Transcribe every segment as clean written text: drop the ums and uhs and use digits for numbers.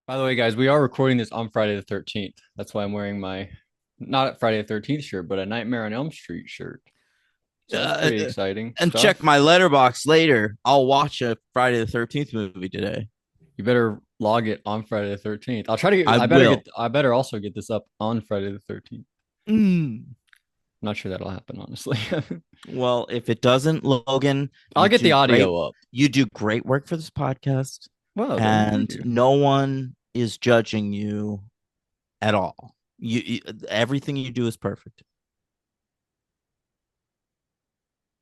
By the way, guys, we are recording this on Friday the 13th. That's why I'm wearing my not a Friday the 13th shirt, but a Nightmare on Elm Street shirt. So that's Uh, pretty exciting and check stuff. my letterbox later. I'll watch a Friday the 13th movie today. You better log it on Friday the 13th. I'll try to get I will. I better also get this up on Friday the 13th. Mm. I'm not sure that'll happen, honestly. Well, if it doesn't, Logan, I'll you get the do great. audio up. You do great work for this podcast, Well, thank and you. no one is judging you at all. You everything you do is perfect.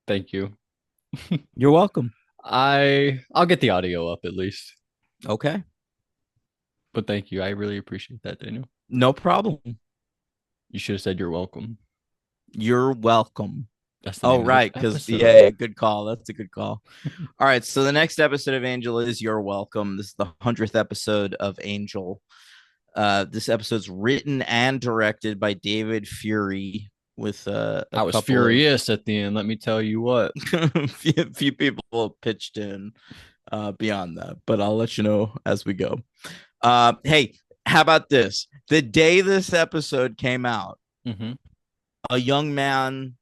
Thank you. You're welcome. I'll get the audio up at least. Okay, But thank you. I really appreciate that, Daniel. no problem. You should have said you're welcome. You're welcome. That's the Oh, name of this right, because episode. yeah, good call. That's a good call. All right, so the next episode of Angel is You're Welcome. This is the 100th episode of Angel. This episode's written and directed by David Fury with a I was couple of furious at the end, let me tell you what. few people pitched in beyond that, but I'll let you know as we go. Hey, how about this? The day this episode came out, Mm-hmm. a young man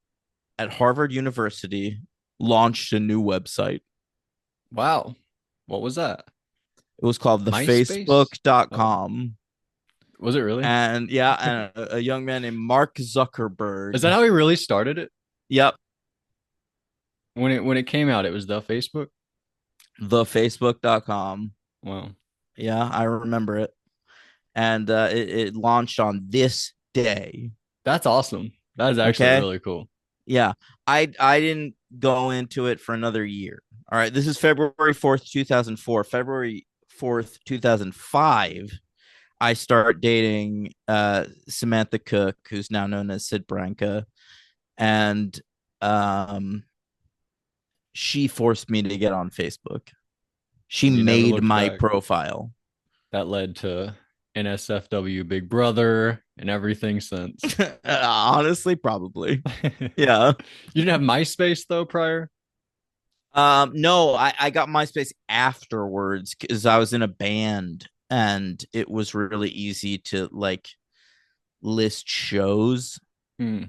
at Harvard University launched a new website. Wow. What was that? It was called MySpace? Oh, thefacebook.com. was it really? And yeah, and a young man named Mark Is that Zuckerberg. how he really started it? Yep, When it came out, it was the Facebook. thefacebook.com. Wow. Yeah, I remember it. And it launched on this day. That's awesome. That is actually Okay. really cool. Yeah. I didn't go into it for another year. All right. This is February 4th, 2004. February 4th, 2005. I start dating Samantha Cook, who's now known as Sid Branca. And um she forced me to get on Facebook. She And you never made looked my back. profile. That led to NSFW Big Brother and everything since. Honestly, probably. You Yeah. didn't have MySpace though prior? No, I got MySpace afterwards because I was in a band and it was really easy to like list shows, Hmm.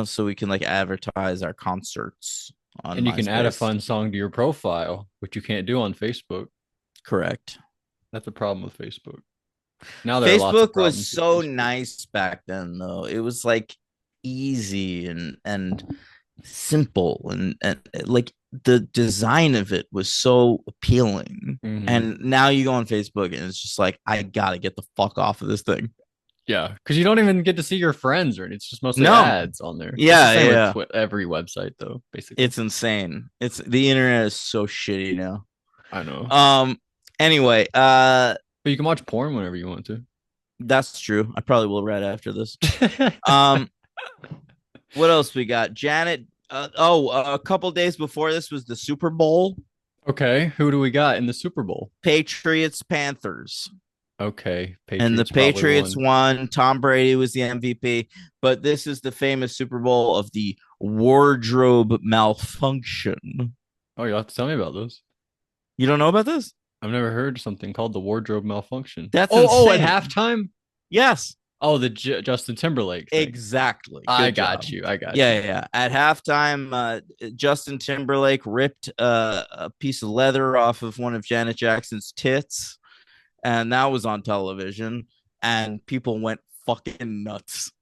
so we can like advertise our concerts on And you can add a MySpace. fun song to your profile, which you can't do on Facebook. Correct. That's a problem with Facebook. Now there are lots of Facebook was problems with so Facebook. nice back then, though. It was like easy and simple and like the design of it was so appealing. Hmm. And now you go on Facebook and it's just like I gotta get the fuck off of this thing. Yeah, because you don't even get to see your friends, or it's just mostly No. ads on there. It's the Yeah, same with yeah. every website, though. Basically, It's insane. It's the internet is so shitty now. I know, Um anyway, but you can watch porn whenever you want to. that's true. I probably will right after this. Um what else we got? Janet. A couple days before this was the Super Bowl. Okay, who do we got in the Super Bowl? Patriots Panthers. Okay, And the Patriots probably Patriots won. won. Tom Brady was the MVP. But this is the famous Super Bowl of the wardrobe malfunction. Oh, you'll have to tell me about this. You don't know about this? I've never heard something called the wardrobe malfunction. That's Oh, at insane. halftime. Yes, Oh, the Justin Timberlake thing. exactly. I Good got job. you. I got Yeah, you. yeah, yeah. At halftime, Justin Timberlake ripped a piece of leather off of one of Janet Jackson's tits, and that was on television, and people went fucking nuts.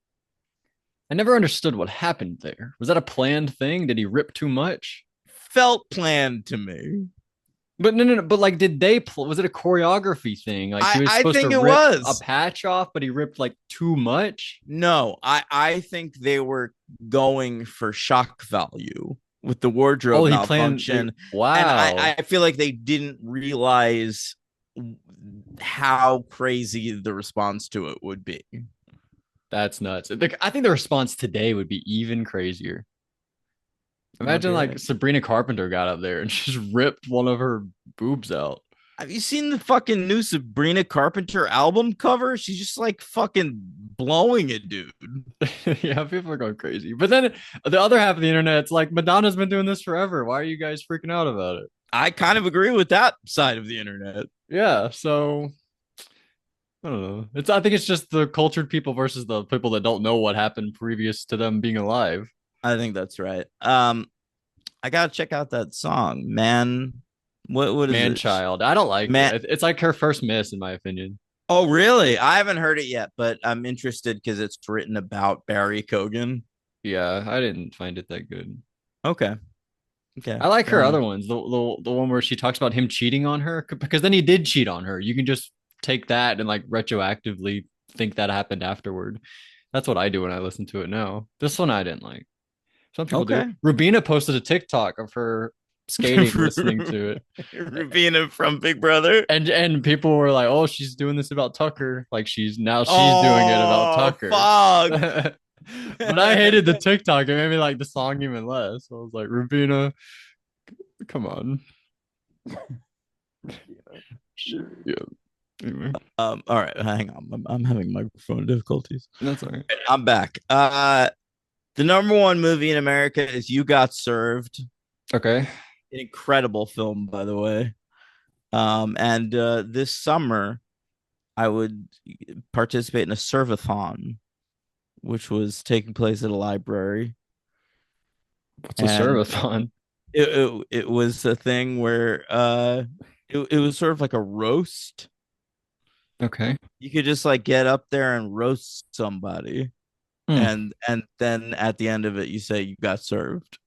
I never understood what happened there. Was that a planned thing? Did he rip too much? Felt planned to me. But no. But like, did they? Was it a choreography thing? Like he was I supposed to think it rip a was. patch off, but he ripped like too much. No, I think they were going for shock value with the Oh, wardrobe he planned. malfunction, and Wow, I feel like they didn't realize how crazy the response to it would be. that's nuts. I think the response today would be even crazier. You might Imagine be like right. Sabrina Carpenter got up there and just ripped one of her boobs out. Have you seen the fucking new Sabrina Carpenter album cover? She's just like fucking blowing it, dude. Yeah, people are going crazy. But then the other half of the internet, it's like Madonna's been doing this forever. Why are you guys freaking out about it? I kind of agree with that side of the internet. Yeah, so I don't know. I think it's just the cultured people versus the people that don't know what happened previous to them being alive. I think that's right. I gotta check out that song, man. What is Man it? child. I don't like Man. it. It's like her first miss, in my opinion. Oh, really? I haven't heard it yet, but I'm interested because it's written about Barry Cogan. Yeah, I didn't find it that good. Okay. Okay. I like Fair her enough. other ones. The one where she talks about him cheating on her because then he did cheat on her. You can just take that and like retroactively think that happened afterward. That's what I do when I listen to it now. This one I didn't like. Some people do. Okay. Rubina posted a TikTok of her skating listening to it. Rubina from Big Brother. And people were like, "Oh, she's doing this about Tucker. Like she's doing it about Oh, Tucker." fuck. But I hated the TikTok. It made me like the song even less. I was like, "Rubina, come on." Yeah. Anyway, All right, hang on. I'm having microphone difficulties. that's all right. I'm back. The number one movie in America is You Got Served. Okay. An incredible film, by the way. And this summer I would participate in a servathon, which was taking place at a library. What's a And servathon? it was a thing where it was sort of like a roast. Okay. You could just like get up there and roast somebody, Hmm. and then at the end of it you say you got served.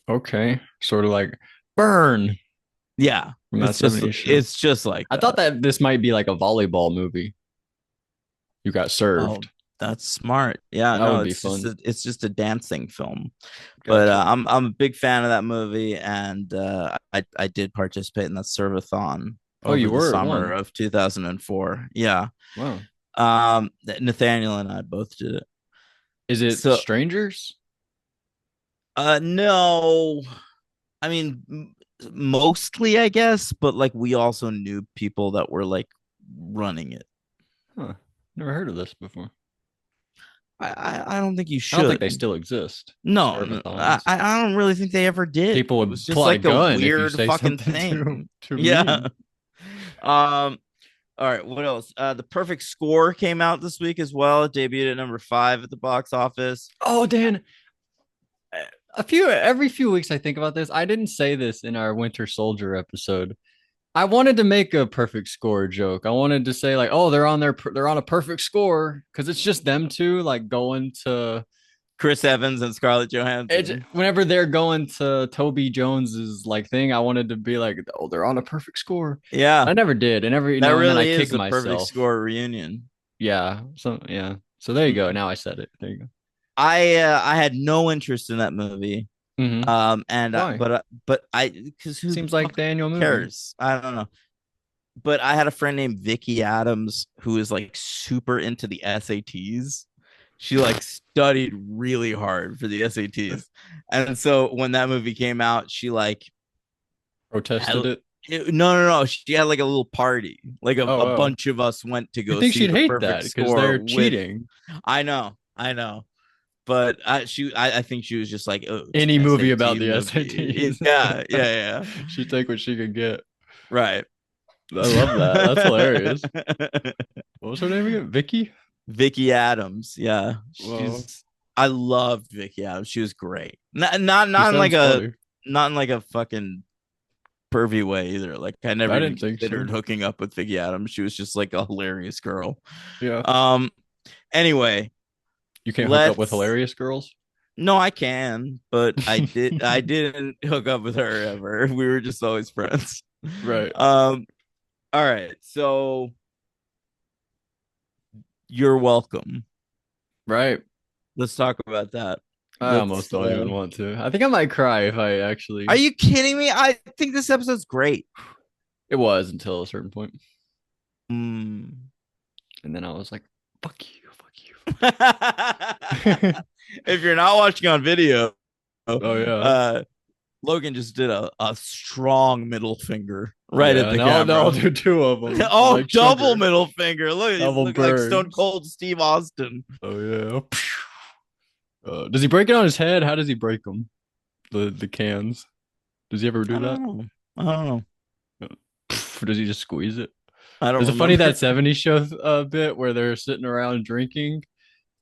Okay. Sort of like burn Yeah, from that it's just 70s show. it's just like I that. thought that this might be like a volleyball movie. You got Oh, served. that's smart. Yeah, That no, would be fun. it's just a dancing film. But Gotcha. I'm a big fan of that movie, and I did participate in that servathon Oh, over you the were at summer one. of 2004. Yeah. Wow. Nathaniel and I both did it. Is it So strangers? no, I mean mostly I guess, but like we also knew people that were like running it. Huh. Never heard of this before. I don't think you I don't think should. they still exist. No, no, Servathons. I don't really think they ever did. People It would was just pull out a like a gun if you weird say fucking something too thing. too Yeah. mean. Um, all right, what else? The Perfect Score came out this week as well. It debuted at number 5 at the box office. Oh, Dan. Every few weeks I think about this. I didn't say this in our Winter Soldier episode. I wanted to make a perfect score joke. I wanted to say like, oh, they're on a perfect score because it's just them two like going to Chris Evans and Scarlett it Johansson. whenever they're going to Toby Jones's like thing. I wanted to be like, oh, they're on a perfect score. Yeah, I never did, and every that now and then I really kick is a Perfect myself. Score reunion. Yeah, so yeah, so there you go. Mm. Now I said it. There you go. I had no interest in that movie. Mm-hmm. Why? But I because who the Seems like fuck Daniel movie. cares? I don't know. But I had a friend named Vicky Adams who is like super into the SATs. She like studied really hard for the SATs. And so when that movie came out, she like had Protested it. no. She had like a little party. Like Oh, a oh. bunch of us went to You go think see she'd the hate Perfect that because Score they're with cheating? I know. But I think she was just like, oh, it's Any an movie about SAT the movie. SATs. Yeah. She'd take what she could get. Right. I love that. That's hilarious. What was her name again? Vicky? Vicky Adams. Yeah. Well, I loved Vicky Adams. She was great. she sounds funny. Not in like a fucking pervy way either. Like I never I even didn't think so. considered hooking up with Vicky Adams. She was just like a hilarious girl. Yeah. Um anyway, You can't hook up with let's hilarious girls? no, I can, but I didn't hook up with her ever. We were just always friends. Right. Um all right. So you're welcome. Right. Let's talk about that. I almost Let's don't even want to. I think I might cry if I Are actually. you kidding me? I think this episode's great. It was until a certain point. Mm. And then I was like, fuck you, fuck you. If you're not watching on video, Oh, yeah. Logan just did a strong middle finger right at Yeah. the Now I'll camera. do two of them. Oh, Like double sugar. middle finger. Look, he Double look like Stone burns. Cold Steve Austin. Oh, yeah. Does he break it on his head? How does he break them? The cans. Does he ever I do that? don't know. I don't know. Or does he just squeeze it? I don't Is it funny remember. that 70s show bit where they're sitting around drinking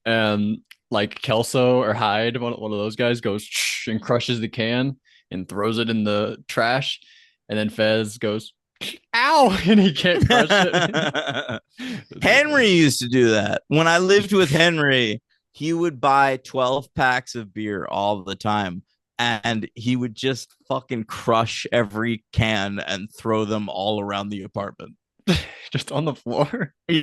and like Kelso or Hyde, one of those guys goes "Shh," and crushes the can and throws it in the trash, and then Fez goes "ow" and he can't crush it. It's so Henry funny. used to do that. When I lived with Henry, he would buy 12 packs of beer all the time. And he would just fucking crush every can and throw them all around the apartment. Just on the floor in the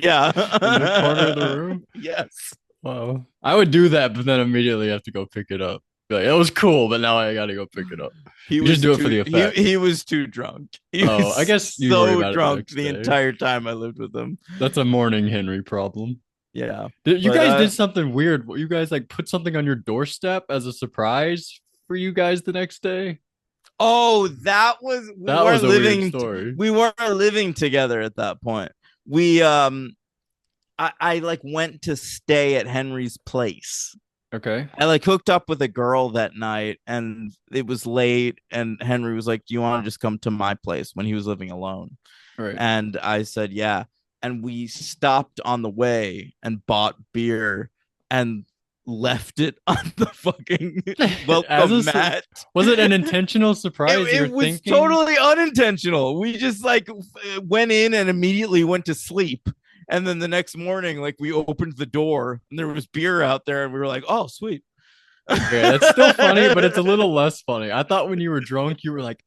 corner of the Yeah. room. Yes. Wow. I would do that, but then immediately have to go pick it up. Be like, it was cool, but now I gotta go pick it up. He You just was do it for too the he effect. he was too drunk. He Oh, I was guess you'd worry so about it the drunk next the day. entire time I lived with him. That's a morning Henry problem. Yeah. You But guys did something weird. You guys like put something on your doorstep as a surprise for you guys the next day. oh, that was That was a weird story. we weren't living together at that point. We I like went to stay at Henry's place. Okay. I like hooked up with a girl that night and it was late and Henry was like, "Do you want to just come to my place?" when he was living alone. All right. And I said, "Yeah." And we stopped on the way and bought beer and left it on the fucking As welcome mat. was it an intentional surprise It you're was thinking? totally unintentional. We just like went in and immediately went to sleep. And then the next morning, like we opened the door and there was beer out there, and we were like, "Oh, sweet." Okay, that's still funny, but it's a little less funny. I thought when you were drunk, you were like,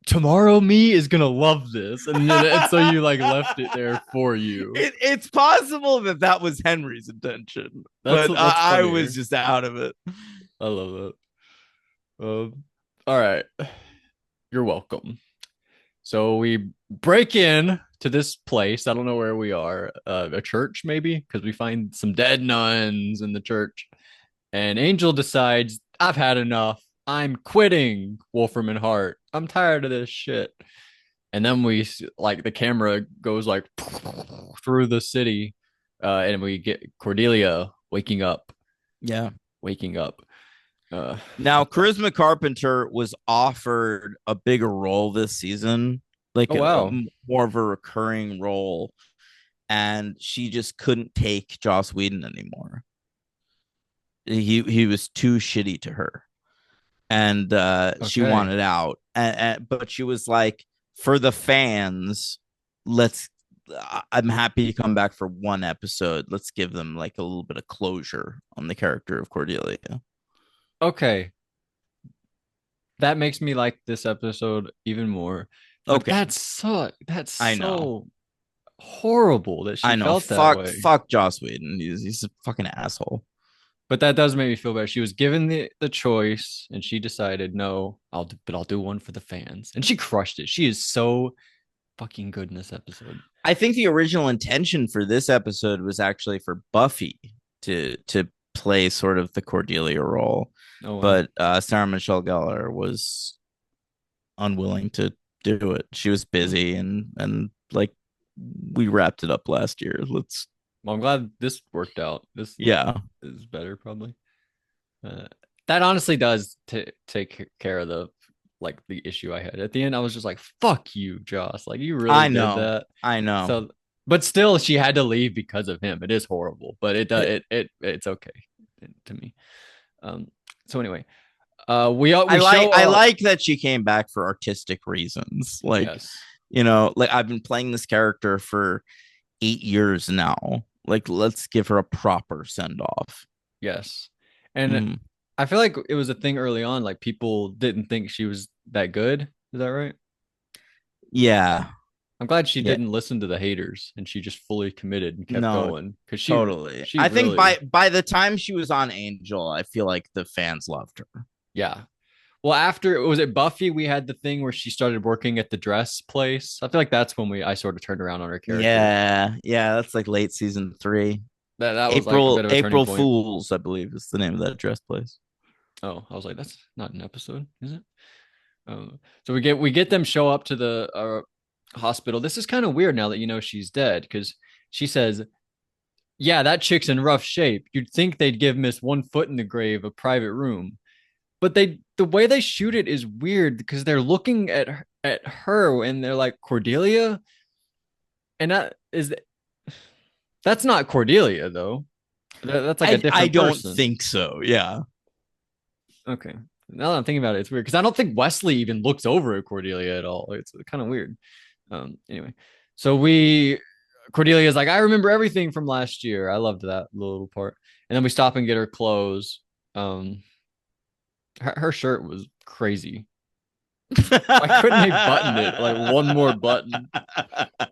tomorrow me is gonna love this, and so you like left it there for you. It's possible that that was Henry's intention, That's but that's I was funnier. just out of it. I love that. All right, you're welcome. So we break in to this place. I don't know where we are. A church maybe, because we find some dead nuns in the church. And Angel decides, I've had enough. I'm quitting Wolfram and Hart. I'm tired of this shit. And then like the camera goes like through the city, and we get Cordelia Yeah. waking up. Uh, Now, Charisma Carpenter was offered a bigger role this season, like oh wow, more of a recurring role, and she just couldn't take Joss Whedon anymore. He was too shitty to her, and she okay, wanted out. But she was like, for the fans, let's. I'm happy to come back for one episode. Let's give them like a little bit of closure on the character of Cordelia. okay. That makes me like this episode even more. But Okay, that's I know. so horrible that she I know. felt that way. Fuck Joss Whedon. He's a fucking asshole. But that does make me feel bad. She was given the choice and she decided, no, I'll do one for the fans. And she crushed it. She is so fucking good in this episode. I think the original intention for this episode was actually for Buffy to play sort of the Cordelia role, Oh wow. but Sarah Michelle Gellar was unwilling to do it. She was Hmm. busy, and like we wrapped it up last year. Let's Well, I'm glad this worked out. This Yeah. is better probably. Uh, that honestly does take care of the issue I had. At the end, I was just like, fuck you, Joss. Like you really I did know. that. I know. So but still she had to leave because of him. It is horrible, but it does It, it's okay to me. Um so anyway, we I show like that she came back for artistic reasons. Like, yes. like I've been playing this character for 8 years now. Like, let's give her a proper send off. Yes. And Mm. I feel like it was a thing early on, like people didn't think she was that good. Is that right? Yeah. I'm glad she Yeah. didn't listen to the haters and she just fully committed and kept No, going because totally. she I think really by the time she was on Angel, I feel like the fans loved her. yeah. Well, after was it Buffy, we had the thing where she started working at the dress place. I feel like that's when I sort of turned around on her character. Yeah. Yeah. That's like late season 3. That was like a bit of a turning April point. Fools, I believe, is the name of that dress place. Oh, I was like, that's not an episode, is it? So we get them show up to the hospital. This is kind of weird now that you know she's dead because she says, "Yeah, that chick's in rough shape. You'd think they'd give Miss One Foot in the Grave a private room, but the way they shoot it is weird because they're looking at her and they're like Cordelia. And that's not Cordelia though. That's like a I different don't person. think so. Yeah. Okay. Now that I'm thinking about it, it's weird because I don't think Wesley even looks over at Cordelia at all. It's kind of weird. Anyway, so Cordelia's like, I remember everything from last year. I loved that little part. And then we stop and get her clothes. Um, her shirt was crazy. Why couldn't they button it like one more button?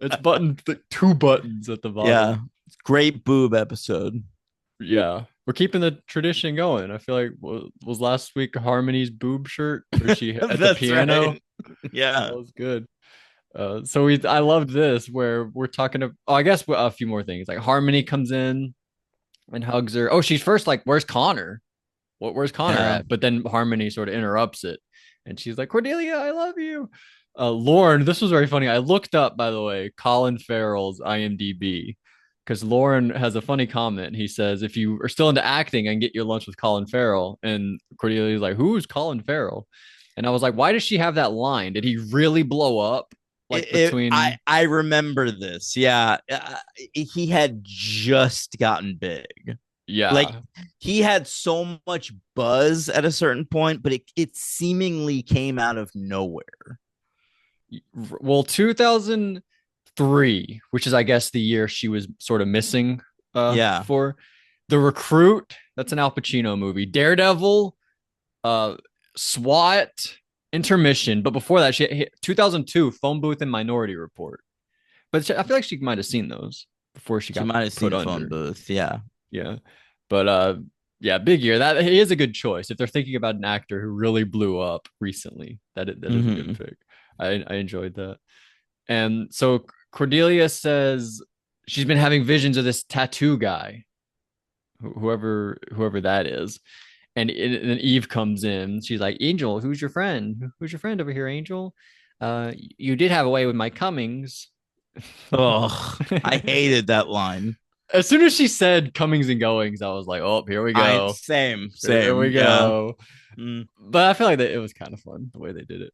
It's buttoned like two buttons at the Yeah. bottom. Great boob episode. Yeah, we're keeping the tradition going. I feel like was last week Harmony's boob shirt where she at the That's piano. right. Yeah. That was good. I loved this where we're talking to. Oh, I guess a few more things. Like Harmony comes in and hugs her. Oh, she's first like, "Where's Connor? Where's Connor Yeah. at?" But then Harmony sort of interrupts it, and she's like, "Cordelia, I love you." Lauren, this was very funny. I looked up, by the way, Colin Farrell's IMDb because Lauren has a funny comment. He says, "If you are still into acting, I can get you lunch with Colin Farrell." And Cordelia's like, "Who's Colin Farrell?" And I was like, "Why does she have that line? Did he really blow up like between?" I remember this. Yeah. He had just gotten big. Like Yeah. he had so much buzz at a certain point, but it seemingly came out of nowhere. Well, 2003, which is I guess the year she was sort of missing Yeah. for The Recruit, that's an Al Pacino movie. Daredevil, uh SWAT, Intermission, but before that she hit 2002 Phone Booth and Minority Report. But I feel like she might have seen those before she She got might have put seen Phone under. Booth. Yeah. Yeah. But yeah, big year. That he is a good choice if they're thinking about an actor who really blew up recently. That is a good Mm-hmm. pick. I enjoyed that. And so Cordelia says she's been having visions of this tattoo guy, whoever that is. And then Eve comes in. She's like, Angel, who's your friend? Who's your friend over here, Angel? You did have a way with my Cummings. Oh, I hated that line. As soon as she said comings and goings, I was like, oh, here we I go. same, Here we same. Yeah. go. Mm. But I feel like that it was kind of fun the way they did it.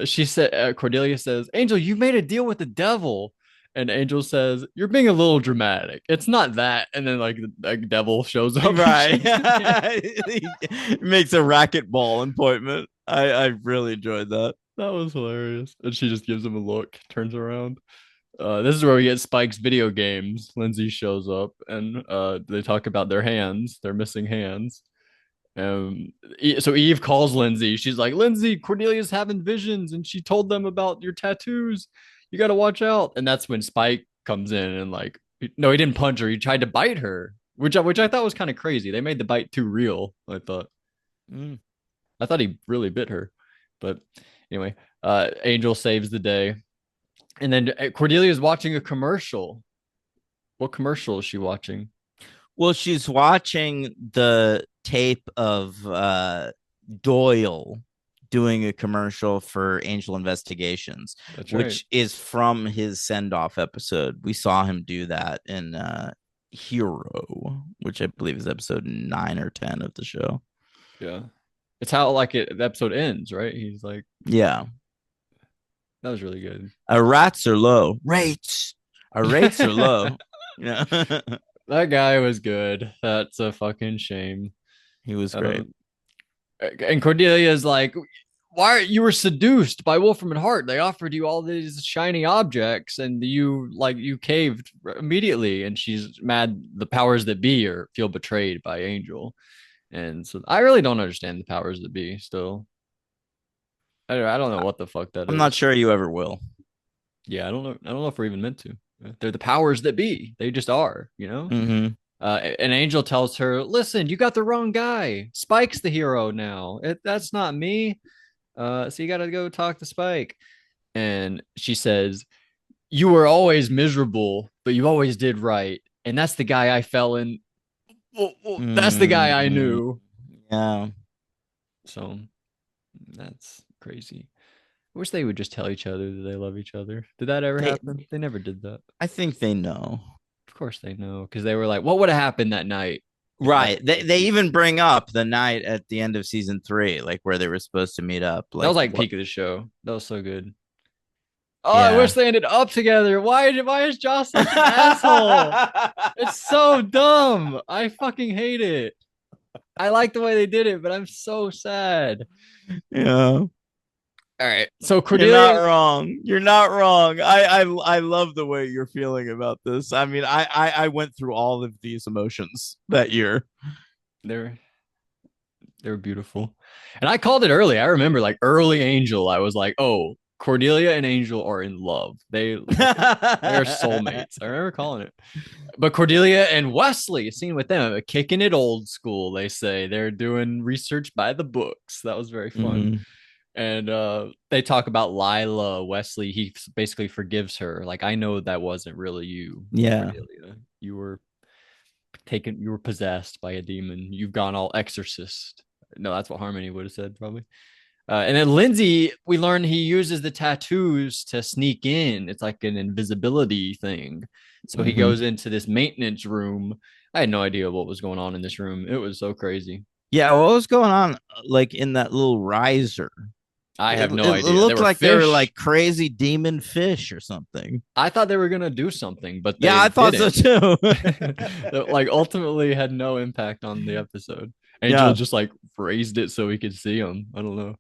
She said, Cordelia says, Angel, you made a deal with the devil. And Angel says, you're being a little dramatic. It's not that. And then like the devil shows up and Right. shakes his hand. He makes a racquetball appointment. I really enjoyed that. That was hilarious. And she just gives him a look, turns around. This is where we get Spike's video games. Lindsay shows up and they talk about their hands, their missing hands. So Eve calls Lindsay. She's like, Lindsay, Cordelia's having visions, and she told them about your tattoos. You got to watch out. And that's when Spike comes in and like, no, he didn't punch her. He tried to bite her, which I thought was kind of crazy. They made the bite too real. Mm. I thought he really bit her, but anyway, Angel saves the day, and then Cordelia is watching a commercial. What commercial is she watching? Well, she's watching the tape of Doyle doing a commercial for Angel Investigations, That's right. which is from his send off episode. We saw him do that in Hero, which I believe is episode 9 or 10 of the show. Yeah. It's how like the episode ends, right? He's like, Yeah. that was really good. Our rats are low. Rates. Our rates are low. Yeah. That guy was good. That's a fucking shame. He was great. And Cordelia's like, why you were seduced by Wolfram and Hart? They offered you all these shiny objects, and you caved immediately. And she's mad. The powers that be or feel betrayed by Angel, and so I really don't understand the powers that be. Still, I don't know what the fuck that I'm not is. sure you ever will. Yeah, I don't know. I don't know if we're even meant to. They're the powers that be. They just are. Mm-hmm. And Angel tells her, "Listen, you got the wrong guy. Spike's the hero now. That's not me. So you got to go talk to Spike." And she says, "You were always miserable, but you always did right. And that's the guy I fell in. Well, that's the guy I Mm-hmm. knew." Yeah. So that's crazy. I wish they would just tell each other that they love each other. Did that ever They, happen? They never did that. I think they know. Of course they know because they were like, "What would have happened that night?" Right. They even bring up the night at the end of season 3, like where they were supposed to meet up. That was Like like what? peak of the show. That was so good. Oh, I Yeah. wish they ended up together. Why is Joss such an asshole? It's so dumb. I fucking hate it. I like the way they did it, but I'm so sad. Yeah. All right. So You're not Cordelia, wrong. You're not wrong. I love the way you're feeling about this. I mean, I went through all of these emotions that year. they're they're beautiful. And I called it early. I remember like early Angel. I was like, oh, Cordelia and Angel are in love. They're soulmates. I remember calling it. But Cordelia and Wesley, seen with them, kicking it old school, they say. They're doing research by the books. That was very fun. Mhm. And they talk about Lila Wesley. He basically forgives her. Like, I know that wasn't really you, Yeah. Cordelia. You were possessed by a demon. You've gone all exorcist. No, that's what Harmony would have said, probably. And then Lindsay, we learn he uses the tattoos to sneak in. It's like an invisibility thing. So he Mhm. goes into this maintenance room. I had no idea what was going on in this room. It was so crazy. Yeah, what was going on like in that little riser? I It, have no it idea. There looked were like they were fish. like crazy demon fish or something. I thought they were gonna do something, but Yeah, they I thought so didn't. too. Like ultimately had no impact on the episode. Angel Yeah. just like raised it so we could see them. I don't know.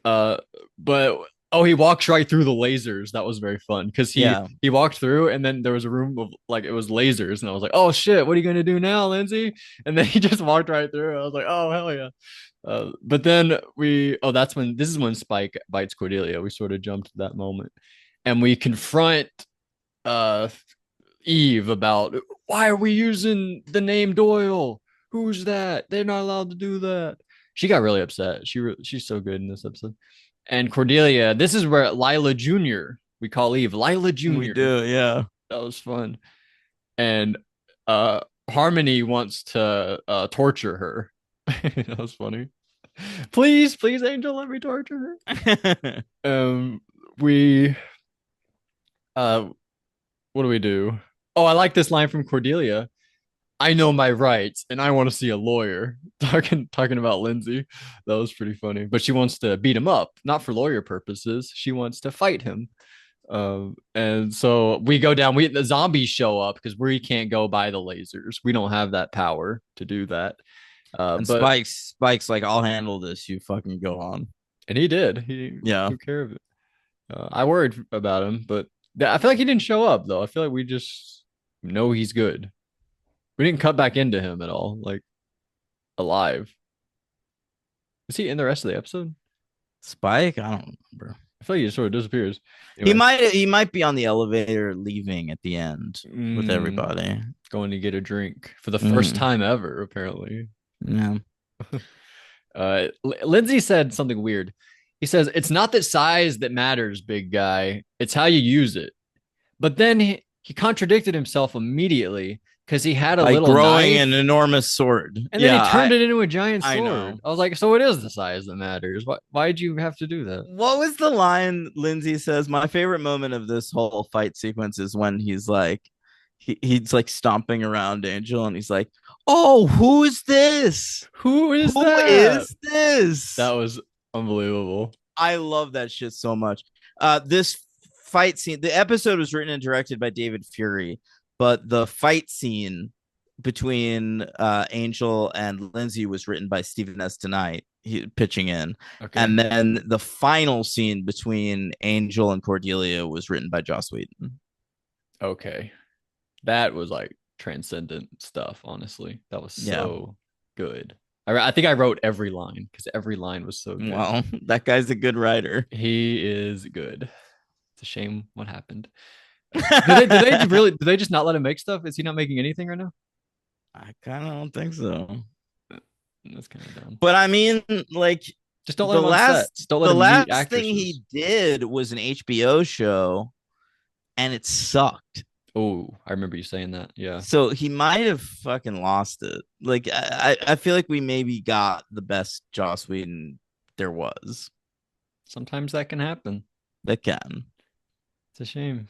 Uh, but oh, he walks right through the lasers. That was very fun because he Yeah. he walked through and then there was a room of like it was lasers and I was like, oh shit, what are you gonna do now, Lindsay? And then he just walked right through. I was like, oh hell yeah. But then that's when this is when Spike bites Cordelia. We sort of jumped to that moment and we confront uh Eve about why are we using the name Doyle? Who's that? They're not allowed to do that. She got really upset. She's so good in this episode. And Cordelia, this is where Lila Jr. We call Eve Lila We Jr. do, yeah. That was fun. And uh Harmony wants to torture her. That was funny. Please, please, Angel, let me torture her. We uh what do we do? Oh, I like this line from Cordelia. I know my rights and I want to see a lawyer. Talking about Lindsay. That was pretty funny. But she wants to beat him up, not for lawyer purposes. She wants to fight him. And so we go down. The zombies show up because we can't go by the lasers. We don't have that power to do that. And But Spike's like, I'll handle this. You fucking go on. and he did. He Yeah. took care of it. I worried about him, but I feel like he didn't show up though. I feel like we just know he's good. We didn't cut back into him at all, like alive. Is he in the rest of the episode? Spike, I don't remember. I feel like he just sort of disappears. He Anyway, might be on the elevator leaving at the end with everybody. going to get a drink for the first Mm, time ever, apparently. yeah. Lindsay said something weird. He says, it's not that size that matters, big guy. It's how you use it. But then he contradicted himself immediately because he had a Like little growing knife an enormous sword. and Yeah, then he turned it into a giant I sword. know. I was like, so it is the size that matters. Why'd you have to do that? What was the line Lindsay says? My favorite moment of this whole fight sequence is when he's like, he's like stomping around Angel and he's like, oh, who is this? Who is Who that? is this? That was unbelievable. I love that shit so much. This fight scene, the episode was written and directed by David Fury, but the fight scene between Angel and Lindsay was written by Stephen S. Tonight, pitching in. Okay. And then the final scene between Angel and Cordelia was written by Joss Whedon. Okay. That was like transcendent stuff, honestly. That was so good. I think I wrote every line because every line was so good. Well, that guy's a good writer. He is good. It's a shame what happened. Did they just not let him make stuff? Is he not making anything right now? I kind of don't think so. That's kind of dumb. But I mean, like, just don't let him on set. Just don't let him meet last actresses. thing he did was an HBO show, and it sucked. Oh, I remember you saying that. Yeah. So he might have fucking lost it. Like, I feel like we maybe got the best Joss Whedon there was. Sometimes that can happen. That can. It's a shame.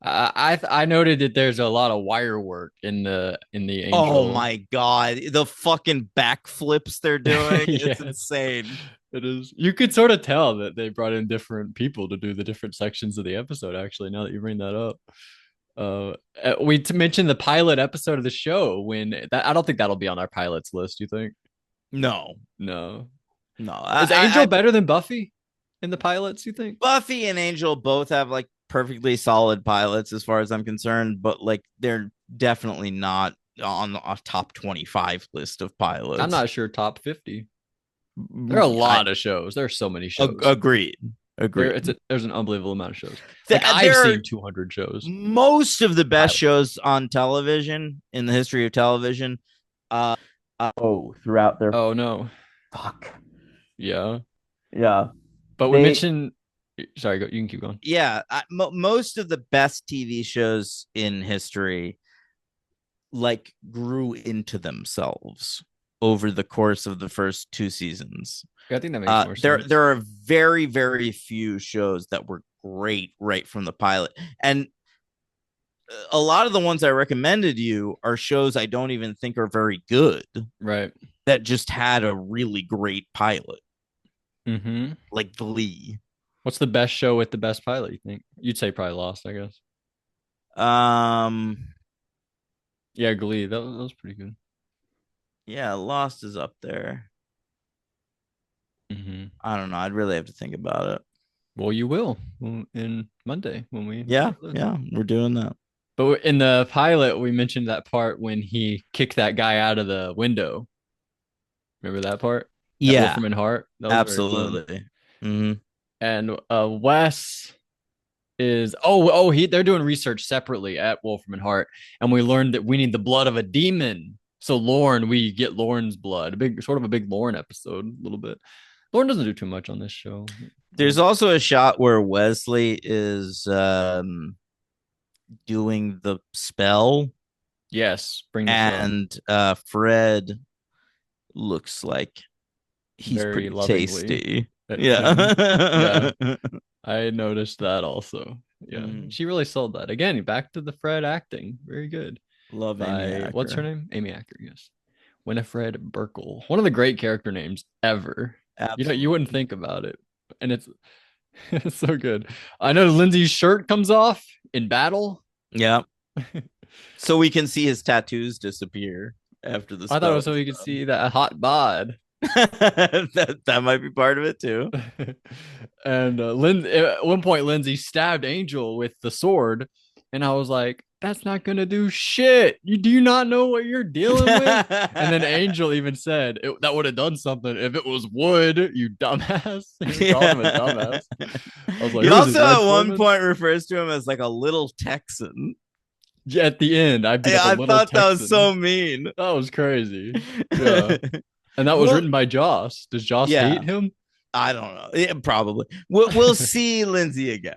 I noted that there's a lot of wire work in the Angel. Oh my god, the fucking backflips they're doing! Yeah. It's insane. It is. You could sort of tell that they brought in different people to do the different sections of the episode. Actually, now that you bring that up, we mentioned the pilot episode of the show. When that, I don't think that'll be on our pilots list. You think? No, No. no. Is Angel better than Buffy in the pilots? You think? Buffy and Angel both have like perfectly solid pilots as far as I'm concerned, but like they're definitely not on the top 25 list of I'm pilots. not sure top 50. There are a lot of shows. There's so many shows. Agreed. There's an unbelievable amount of shows. Like I've There seen 200 shows. most of the best Pilots. shows on television in the history of television. Throughout their Oh no. fuck. Yeah. Yeah. But we mentioned. Sorry, you can keep going. Yeah, most of the best TV shows in history like grew into themselves over the course of the first two seasons. I think that makes more sense. There are very, very few shows that were great right from the pilot. And a lot of the ones I recommended you are shows I don't even think are very good. Right. That just had a really great pilot. Mm-hmm. Like Glee. What's the best show with the best pilot, you think? You'd say probably Lost, I guess. Yeah, Glee. That was pretty good. Yeah, Lost is up there. Mm-hmm. I don't know. I'd really have to think about it. Well, you will in Monday when we. Yeah, we're doing that. But in the pilot, we mentioned that part when he kicked that guy out of the window. Remember that part? Yeah, Wolfram and Hart. That was absolutely. Mm-hmm. And Wes is they're doing research separately at Wolfram and Hart, and we learned that we need the blood of a demon. So Lorne, we get Lorne's blood. A big Lorne episode, a little bit. Lorne doesn't do too much on this show. There's also a shot where Wesley is doing the spell. Yes, and Fred looks like he's very pretty lovingly. Tasty. Yeah. Yeah. I noticed that also. Yeah. She really sold that. Again, back to the Fred acting. Very good. Love Amy Acker. What's her name? Amy Acker, yes. Winifred Burkle. One of the great character names ever. Absolutely. You wouldn't think about it. And it's so good. I know Lindsay's shirt comes off in battle. Yeah. So we can see his tattoos disappear after the spell. I thought it was so we could see that hot bod. that might be part of it too. And at one point, Lindsay stabbed Angel with the sword, and I was like, "That's not gonna do shit. Do you not know what you're dealing with?" And then Angel even said that would have done something if it was wood. You dumbass. He called him a dumbass. I was like, he also at one point refers to him as like a little Texan. Yeah, at the end, I thought Texan. That was so mean. That was crazy. Yeah. And that was written by Joss. Does Joss hate him? I don't know. Yeah, probably. We'll see Lindsay again.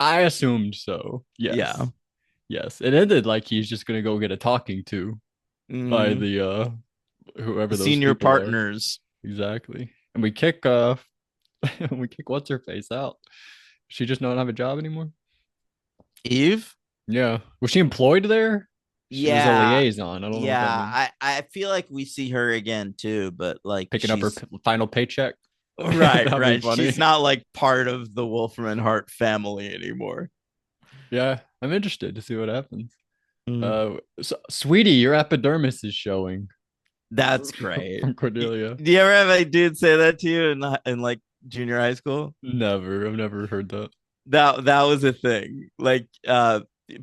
I assumed so. Yes. Yeah. Yes. It ended like he's just gonna go get a talking to by the whoever those senior partners. Are. Exactly. And we kick what's her face out. She just don't have a job anymore. Eve? Yeah. Was she employed there? She was a liaison. I don't know. Yeah, I feel like we see her again too, but like picking up her final paycheck. Right. She's not like part of the Wolfram and Hart family anymore. Yeah, I'm interested to see what happens. So, sweetie, your epidermis is showing. That's great. From Cordelia. Do you ever have a dude say that to you in like junior high school? Never. I've never heard that. That was a thing. Like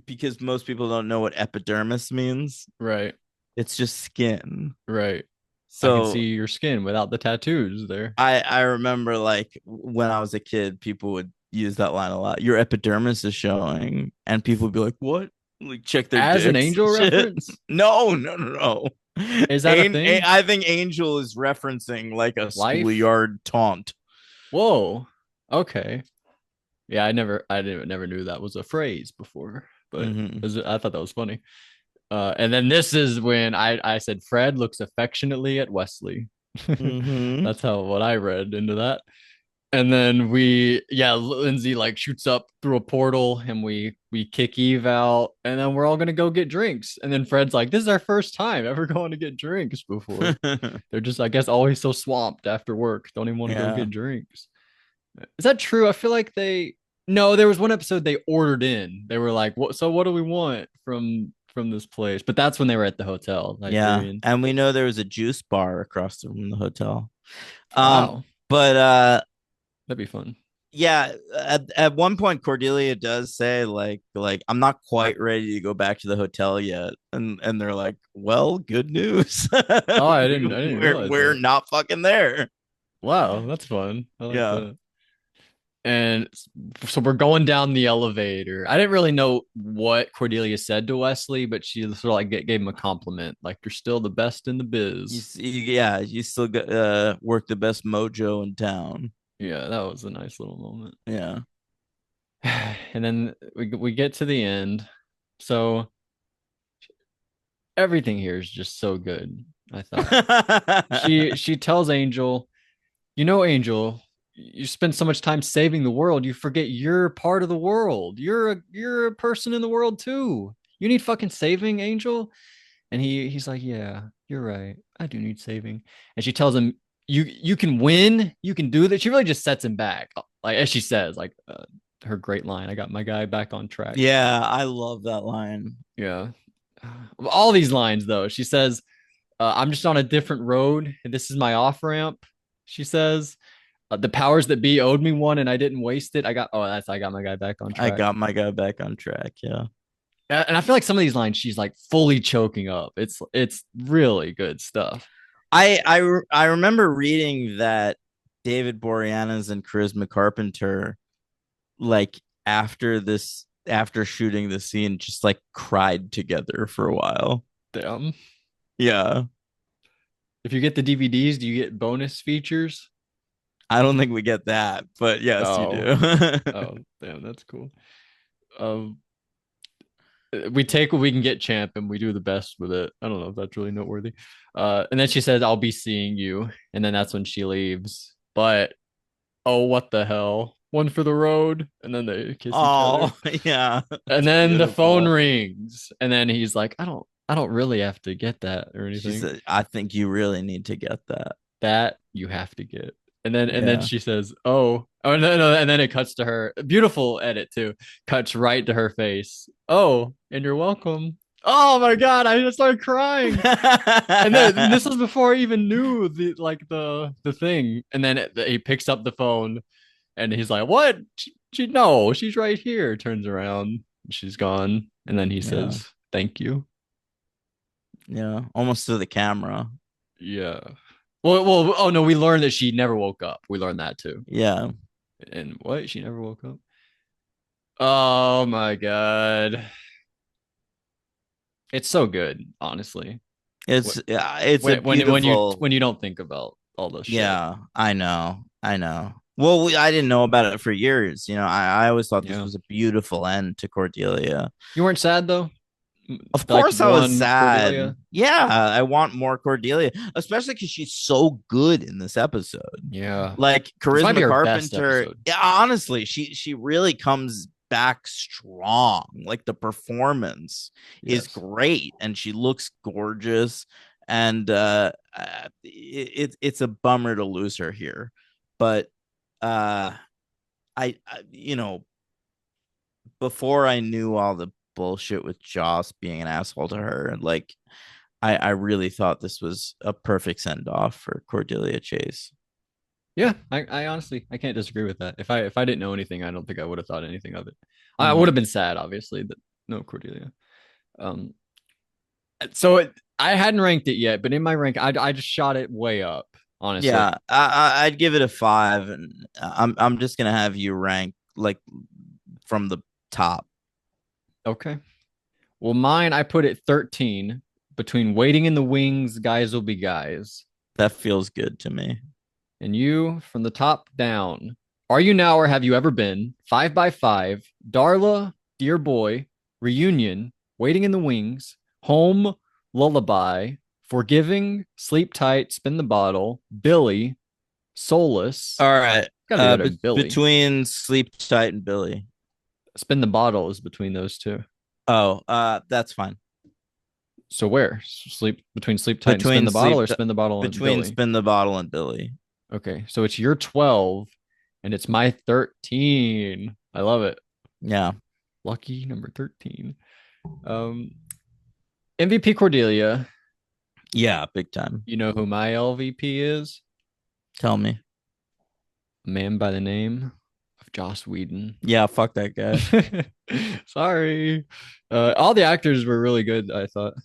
because most people don't know what epidermis means. Right. It's just skin. Right. So I can see your skin without the tattoos there. I remember like when I was a kid, people would use that line a lot. Your epidermis is showing, and people would be like, "What?" Like check their as dicks. An Angel reference. No. Is that a thing? I think Angel is referencing like a schoolyard taunt. Whoa. Okay. Yeah, I never knew that was a phrase before, but I thought that was funny. And then this is when I said Fred looks affectionately at Wesley. That's what I read into that. And then Lindsay like shoots up through a portal and we kick Eve out and then we're all gonna go get drinks. And then Fred's like, this is our first time ever going to get drinks before. They're just, I guess, always so swamped after work. Don't even want to go Yeah. get drinks. Is that true? I feel like they no, there was one episode they ordered in. They were like, what do we want from this place? But that's when they were at the hotel, Yeah. Nigerian. And we know there was a juice bar across from the hotel. Um, Wow. but That'd be fun. yeah, at one point Cordelia does say like I'm not quite ready to go back to the hotel yet. And they're like, "Well, good news. Oh, I didn't realize We're that. not fucking there." Wow, that's fun. I like Yeah. that. And so we're going down the elevator. I didn't really know what Cordelia said to Wesley, but she sort of like gave him a compliment, like you're still the best in the biz. Yeah, you still got work the best mojo in town. Yeah, that was a nice little moment. Yeah. And then we get to the end. So everything here is just so good, I thought. She tells Angel, you know, Angel, you spend so much time saving the world, you forget you're part of the world. You're a person in the world too. You need fucking saving, Angel. And he's like, yeah, you're right. I do need saving. And she tells him, you can win. You can do that. She really just sets him back, like as she says, like her great line. I got my guy back on track. Yeah, I love that line. Yeah. All these lines though. She says, I'm just on a different road. And this is my off ramp. She says, the powers that be owed me one, and I didn't waste it. I got my guy back on I track. got my guy back on track. Yeah. And I feel like some of these lines she's like fully choking up. It's really good stuff. I remember reading that David Boreanaz and Charisma Carpenter, like after shooting the scene, just like cried together for a while. Damn. Yeah. If you get the DVDs, do you get bonus features? I don't think we get that, but yes, you Oh, do. oh, damn, that's cool. Um, we take what we can get, champ, and we do the best with it. I don't know if that's really noteworthy. And then she says, "I'll be seeing you," and then that's when she leaves. But oh, what the hell? One for the road, and then they kiss each other. Oh, yeah. And It's then the phone beautiful. rings, and then he's like, I don't really have to get that or She anything. said, I think you really need to get that. That you have to get. And then Yeah. she says, oh no, and then it cuts to her. Beautiful edit too. Cuts right to her face. Oh, and you're welcome. Oh my god, I just started crying. And this was before I even knew the thing. And then he picks up the phone and he's like, "What? No, she's right here." Turns around, she's gone. And then he Yeah. says, "Thank you." Yeah. Almost to the camera. Yeah. Oh no, we learned that she never woke up. We learned that too. Yeah. And what? She never woke up? Oh my god. It's so good, honestly. It's a beautiful. When you don't think about all this shit. Yeah, I know. I know. Well, I didn't know about it for years. I always thought this Yeah. was a beautiful end to Cordelia. You weren't sad though? Of Like course, I was one sad. Cordelia? Yeah, I want more Cordelia, especially because she's so good in this episode. Yeah. Like This might be Charisma her best Carpenter, episode. yeah, honestly, she really comes back strong. Like the performance is Yes. great, and she looks gorgeous. And it's a bummer to lose her here, but uh, I before I knew all the bullshit with Joss being an asshole to her, like I really thought this was a perfect send off for Cordelia Chase. Yeah, I honestly I can't disagree with that. If I didn't know anything, I don't think I would have thought anything of it. I would Mm-hmm. have been sad, obviously, that no Cordelia. Um, so I hadn't ranked it yet, but in my rank, I just shot it way up, honestly. Yeah, I'd give it a 5, and I'm just gonna have you rank like from the top. Okay. Well, mine, I put it 13 between waiting in the wings, guys will be guys. That feels good to me. And you from the top down. Are you now or have you ever been? 5 by 5, Darla, Dear Boy, Reunion, Waiting in the Wings, Home, Lullaby, Forgiving, Sleep Tight, Spin the Bottle, Billy, Soulless. All right. Gotta be better than Billy. Between Sleep Tight and Billy. Spin the bottle is between those two. Oh, that's fine. So where? Sleep between sleep tight and spin Between the bottle, sleep or spin the bottle and between Billy? Spin the Bottle and Billy. Okay, so it's your 12 and it's my 13. I love it. Yeah. Lucky number 13. Um MVP Cordelia. Yeah, big time. You know who my LVP is? Tell me. A man by the name of Joss Whedon. Yeah, fuck that guy. Sorry. All the actors were really good, I thought.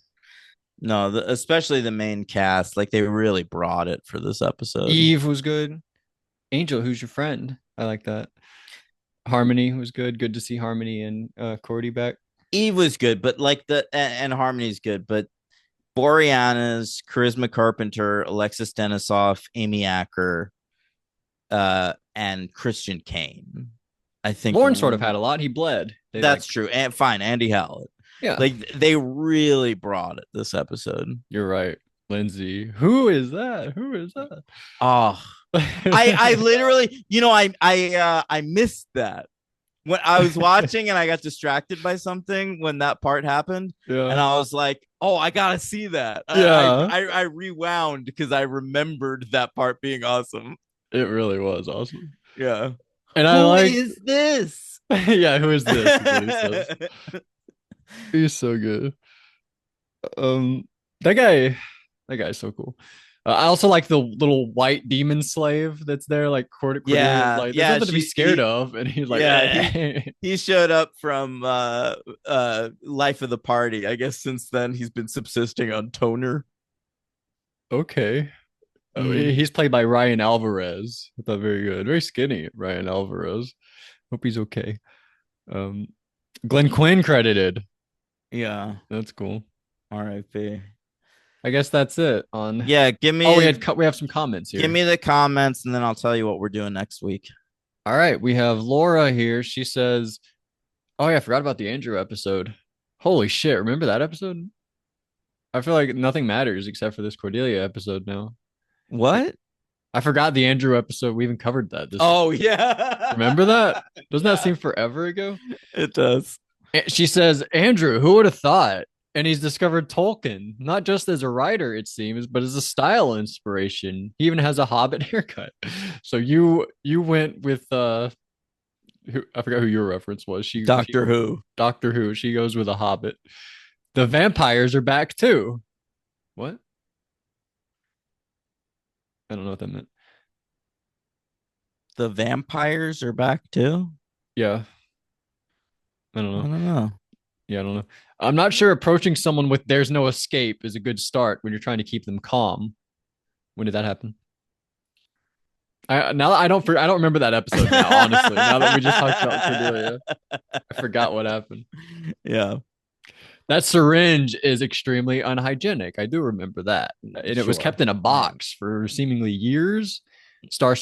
No, especially the main cast. Like they really brought it for this episode. Eve was good. Angel, who's your friend? I like that. Harmony was good. Good to see Harmony and Cordy back. Eve was good, but like and Harmony's good, but Boreanaz, Charisma Carpenter, Alexis Denisoff, Amy Acker, and Christian Kane. I think Lauren sort of had a lot. He bled. That's true. And fine, Andy Howlett. Yeah. Like they really brought it this episode. You're right. Lindsay. Who is that? Who is that? Oh, I literally, I missed that when I was watching and I got distracted by something when that part happened. Yeah. And I was like, oh, I gotta see that. Yeah. I rewound because I remembered that part being awesome. It really was awesome. Yeah. And who is this? Yeah, who is this? He's so good. That guy's so cool. I also like the little white demon slave that's there, like Cordelia. Yeah, like, there's nothing to be scared of, and he's like, yeah, he showed up from Life of the Party. I guess since then he's been subsisting on toner. Okay. He's played by Ryan Alvarez. I thought very good, very skinny Ryan Alvarez. Hope he's okay. Glenn Quinn credited. Yeah, that's cool. R.I.P. I guess that's it. Give me. Oh, we have some comments here. Give me the comments, and then I'll tell you what we're doing next week. All right, we have Laura here. She says, "Oh yeah, I forgot about the Andrew episode. Holy shit! Remember that episode? I feel like nothing matters except for this Cordelia episode now." What? I forgot the Andrew episode. We even covered that. Yeah. Remember that? Doesn't that seem forever ago? It does. She says, Andrew, who would have thought? And he's discovered Tolkien, not just as a writer, it seems, but as a style inspiration. He even has a Hobbit haircut. So you went with I forgot who your reference was. Doctor Who. Doctor Who. She goes with a Hobbit. The vampires are back too. What? I don't know what that meant. The vampires are back too? Yeah. I don't know. I don't know. Yeah, I don't know. I'm not sure approaching someone with "there's no escape" is a good start when you're trying to keep them calm. When did that happen? I don't remember that episode now, honestly. Now that we just talked about Cordelia, I forgot what happened. Yeah. That syringe is extremely unhygienic. I do remember that. And it was kept in a box for seemingly years. Star.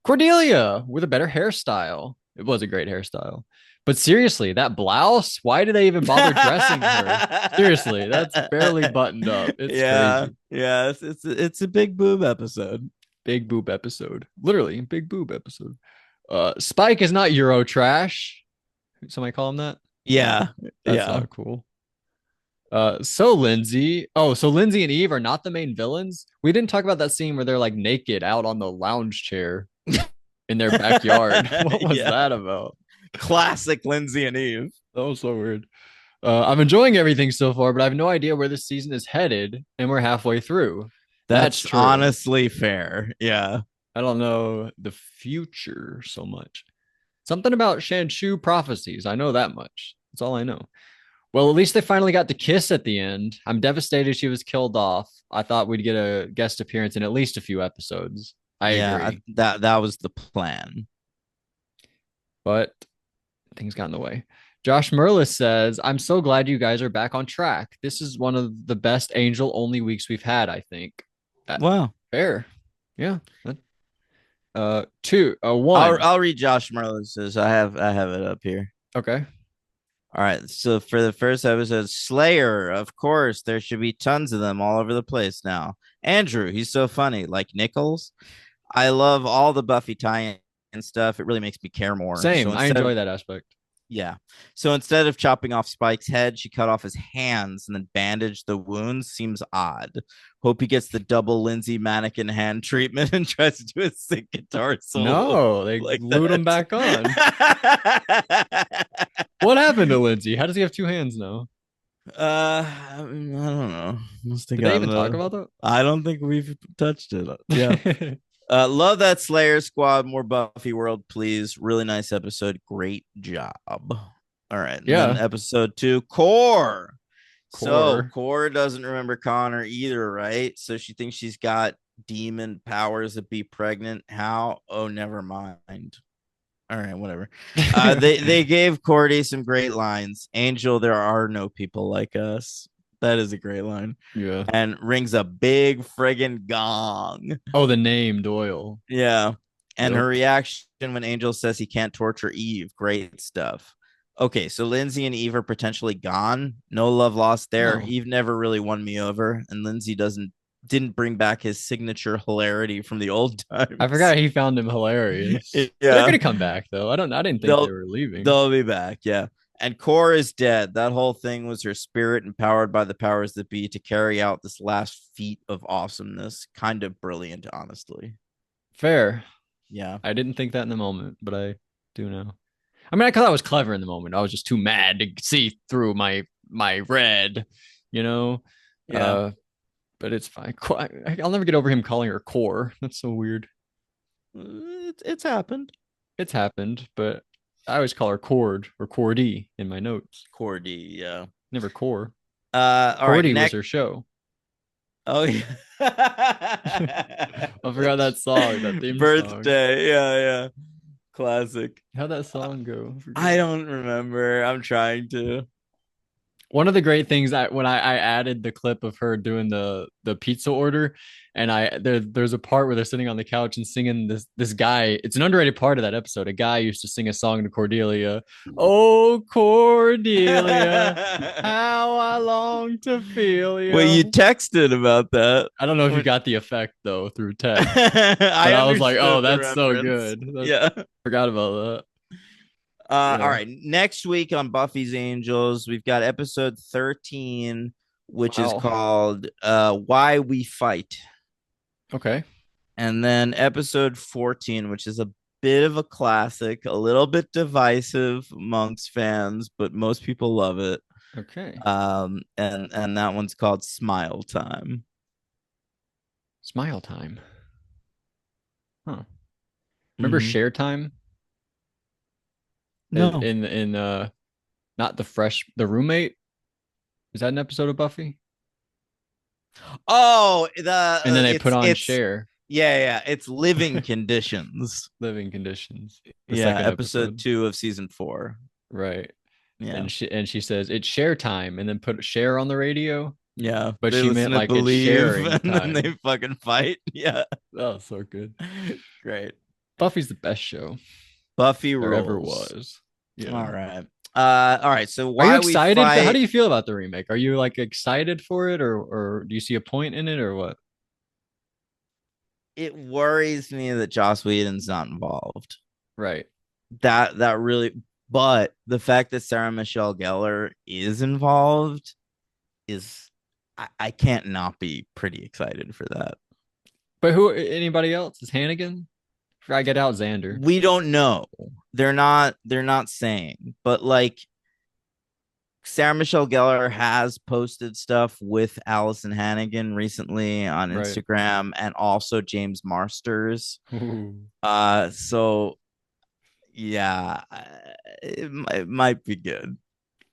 Cordelia with a better hairstyle. It was a great hairstyle. But seriously, that blouse, why did they even bother dressing her? Seriously, that's barely buttoned up. It's crazy. Yeah, it's a big boob episode. Big boob episode. Literally, big boob episode. Spike is not Euro trash. Somebody call him that? Yeah. That's not cool. So Lindsay and Eve are not the main villains. We didn't talk about that scene where they're like naked out on the lounge chair in their backyard. What was that about? Classic Lindsay and Eve. That was so weird. I'm enjoying everything so far, but I have no idea where this season is headed, and we're halfway through. That's honestly fair. Yeah. I don't know the future so much. Something about Shanshu prophecies. I know that much. That's all I know. Well, at least they finally got to kiss at the end. I'm devastated she was killed off. I thought we'd get a guest appearance in at least a few episodes. I agree. That was the plan. But things got in the way. Josh Merlis says, I'm so glad you guys are back on track. This is one of the best Angel only weeks we've had, I think. Wow. Fair. Yeah. One. I'll read Josh Merlis's. I have it up here. Okay. All right. So for the first episode, Slayer, of course, there should be tons of them all over the place now. Andrew, he's so funny, like Nichols. I love all the Buffy tie-in stuff. It really makes me care more. So Same. I instead of enjoy that aspect. yeah. So instead of chopping off Spike's head, she cut off his hands and then bandaged the wounds. Seems odd. Hope he gets the double Lindsay mannequin hand treatment and tries to do a sick guitar solo No, they like glued him that. back on. What happened to Lindsay? How does he have two hands now? I don't know. Must have Did they gotten even talk a. about I don't think we've touched it. Yeah. that? Love that Slayer Squad. More Buffy World, please. Really nice episode. Great job. All right. And then Yeah, episode 2, Core. So core. Core doesn't remember Connor either, right? So she thinks she's got demon powers to be pregnant. How? Oh, never mind. All right, whatever. They gave Cordy some great lines. Angel, there are no people like us. That is a great line. Yeah. And rings a big friggin' gong. Oh, the name Doyle. Yeah. And Yep. her reaction when Angel says he can't torture Eve. Great stuff. Okay, so Lindsay and Eve are potentially gone. No love lost there. No, Eve never really won me over, and Lindsay didn't bring back his signature hilarity from the old I times. forgot he found him hilarious. They're Yeah, gonna come back though. I didn't think they they'll were leaving. they'll be back. Yeah, and Core is dead. That whole thing was her spirit empowered by the powers that be to carry out this last feat of awesomeness. Kind of brilliant, honestly. Fair. Yeah, I didn't think that in the moment, but I do now. I mean, I thought I was clever in the moment. I was just too mad to see through my red, you know. yeah. Uh, but it's fine. I'll never get over him calling her core. That's so weird. It's happened. It's happened, but I always call her Cord or Cordy in my notes. Cordy, yeah. Never Core. All right, Cordy was next. her show. Oh yeah. I forgot that song, that theme song. Birthday. Yeah, yeah. Classic. How'd that song go? I I forget. don't remember. I'm trying to. One of the great things that when I added the clip of her doing the pizza order, and there's a part where they're sitting on the couch and singing this guy. It's an underrated part of that episode. A guy used to sing a song to Cordelia. Oh Cordelia, how I long to feel Well, you you. texted about that. I don't know if you got the effect though through text, but I I was like, oh, understood the that's so reference. good. Yeah. Forgot about that. All Yeah. right. Next week on Buffy's Angels, we've got episode 13, which is Wow. called Why We Fight. Okay. And then episode 14, which is a bit of a classic, a little bit divisive amongst fans, but most people love it. Okay. And that one's called Smile Time. Smile time. Huh. Remember Mm-hmm. share time No. in not the roommate? Is that an episode of Buffy? Oh, And then they put on it's share yeah, yeah, it's living conditions. living conditions. The Yeah, second episode episode. 2 of season 4. Right. Yeah. And she says it's share time and then put share on the radio. Yeah. But They she listen meant to like it's Believe sharing and then they time. fucking fight. Yeah. Oh, so good. Great. Buffy's the best show Buffy there ever rules. was. Yeah. All right. All right. So Are you why we excited? How fight? do you feel about the remake? Are you like excited for it or do you see a point in it or what? It worries me that Joss Whedon's not involved. Right. That really, but the fact that Sarah Michelle Gellar is involved is I can't not be pretty excited for that. But who anybody else? Is Hannigan? I get out Xander. We don't know. They're not saying, but like Sarah Michelle Gellar has posted stuff with Allison Hannigan recently on Right. Instagram and also James Marsters. Ooh. So yeah, it might be good.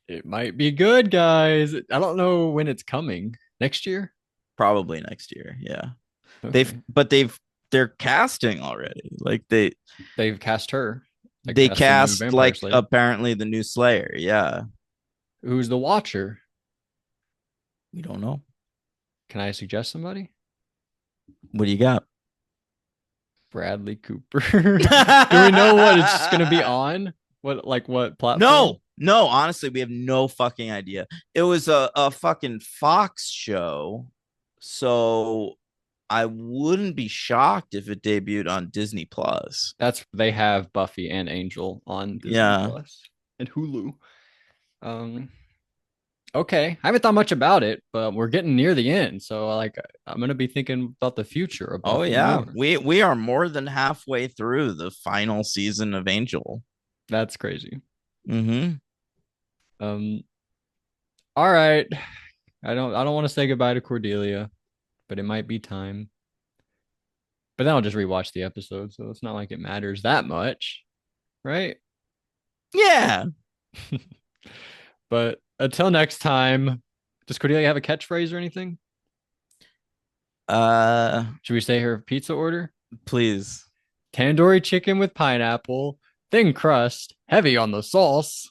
It might be good, guys. I don't know when it's coming. Next year? Probably next year. Yeah. Okay. They're casting already. Like They've cast her. Like they cast the new cast Vampire like Slayer. apparently the new Slayer. Yeah. Who's the Watcher? We don't know. Can I suggest somebody? What do you got? Bradley Cooper. Do we know what it's just gonna be on? What platform? No, No, honestly, we have no fucking idea. It was a fucking Fox show. So I wouldn't be shocked if it debuted on Disney Plus. They have Buffy and Angel on Disney Yeah. Plus and Hulu. Um, okay, I haven't thought much about it, but we're getting near the end, so like I'm gonna be thinking about the future of Oh Buffy yeah. more. We are more than halfway through the final season of Angel. That's crazy. Mm-hmm. Um, all right. I don't want to say goodbye to Cordelia, but it might be time. But then I'll just rewatch the episode, so it's not like it matters that much, right? Yeah. But until next time, does Cordelia have a catchphrase or anything? Uh Should we say her pizza order? please. Tandoori chicken with pineapple, thin crust, heavy on the sauce.